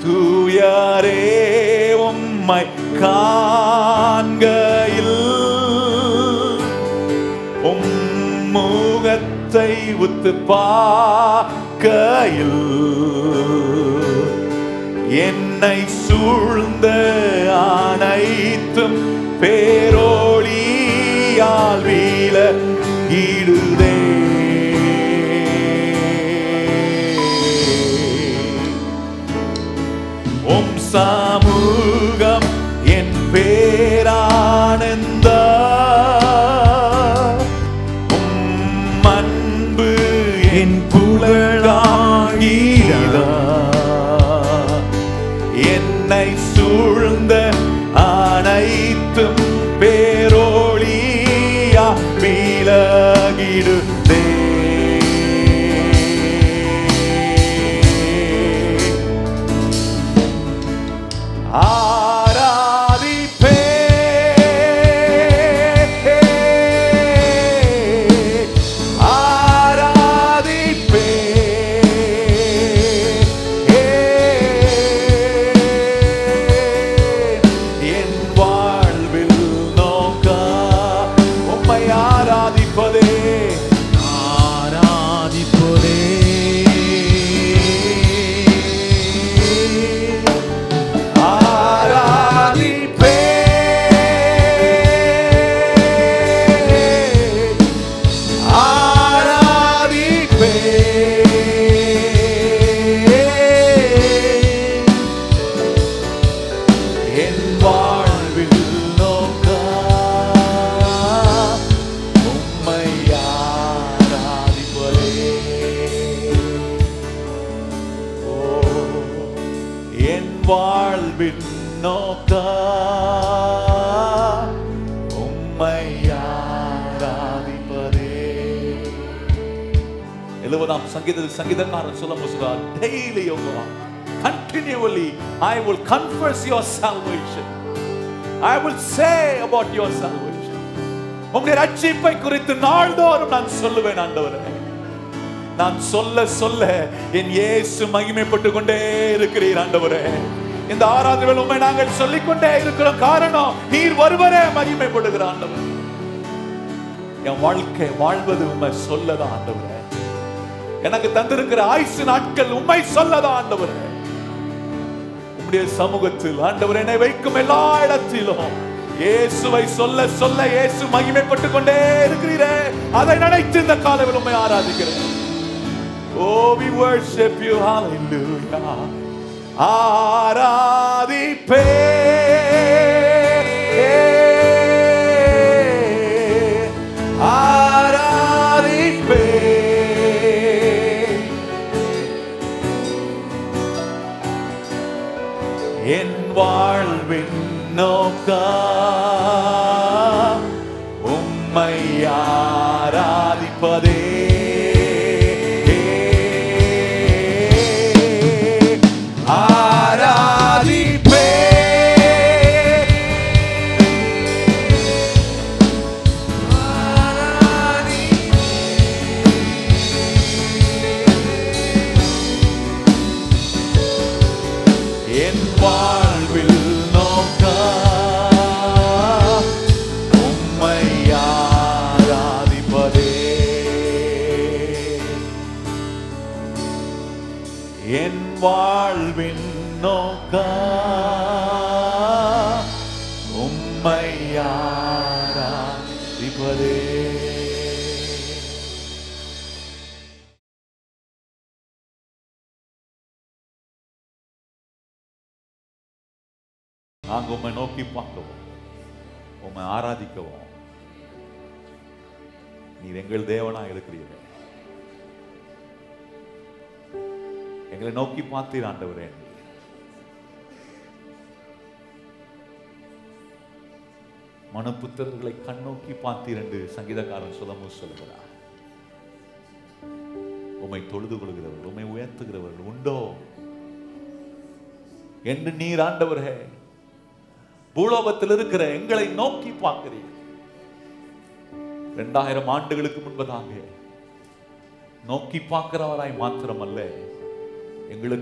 தூயரே உம்மை காண்கையில் முகத்தை உத்து பார்க்கையில் என்னை சூழ்ந்த அனைத்தும் பேரோளியால் விலகிடுதே. உம் சமூகம் என் பேரானந்த, உம் அன்பு என் புகழாயிரா. என்னை சூழ்ந்த அனைத்தும் பேரோளியா விலகிடுதே. ஆராதிப்பே ஆராதிப்பே என் வாழ்வில் நோக்க உம்மை ஆராதிப்பதே ஆராதிப்பதே. வாழ்வின் நோக்க உம்மை ஆராதிப்பதே. 70ஆம் சங்கீதத்தில் சங்கீதக்காரன் சொல்லுகிறார், daily O God, continually I will confess your salvation. I will say about your salvation. உம்முடைய ரட்சிப்பை குறித்து நாள்தோறும் நான் சொல்லுவேன் ஆண்டவரே. நான் சொல்ல சொல்ல என் இயேசு மகிமைப்பட்டுக் கொண்டே இருக்கிறீர் ஆண்டவரே. இந்த ஆராதனையில் உம்மை நாங்கள் சொல்லிக்கொண்டே இருக்கிறோம். காரணம், நீர் ஒருவரே மகிமைப்படுகிற ஆண்டவர். என் வாழ்க்கை வாழ்வது உம்மை சொல்லதான் ஆண்டவரே. எனக்கு தந்திருக்கிற ஆயுசு நாட்கள் உம்மை சொல்லதான் ஆண்டவரே. உம்முடைய சமூகத்தில் ஆண்டவர் என்னை வைக்கும் எல்லா இடத்திலும் இயேசுவை சொல்ல சொல்ல இயேசு மகிமைப்பட்டுக் கொண்டே இருக்கிறீரே. அதை நினைத்து இந்த காலையில் உம்மை ஆராதிக்கிறேன். Oh, we worship you, hallelujah. ஆராதிப்பே ஆராதிப்பே என் வாழ்வின் நோக்க உம்மை ஆராதிப்பதே. என் வாழ்வில் நோக்க உம்மை ஆராதிப்பதே. என் வாழ்வின் நோக்க உம்மை ஆராதிப்பதே. நாங்கள் உம்மை நோக்கி பார்க்கவும் உம்மை ஆராதிக்கவும் நீர் எங்கள் தேவனா இருக்கிறீர்கள். எங்களை நோக்கி பார்த்தீர் ஆண்டவரே. மனுபுத்திரர்களை கண்ணோக்கி பார்த்தீர் என்று சங்கீதக்காரன் சொல்லுகிறார். உம்மை தொழுது கொள்கிறவர்கள், உம்மை உயர்த்துகிறவர்கள் உண்டோ என்று நீர் ஆண்டவரே பூலோகத்தில் இருக்கிற எங்களை நோக்கி பார்க்கிறீர். 2000 ஆண்டுகளுக்கு முன்பதாக நோக்கி பார்க்கிறவராய் மாத்திரமல்ல, எங்களுக்கு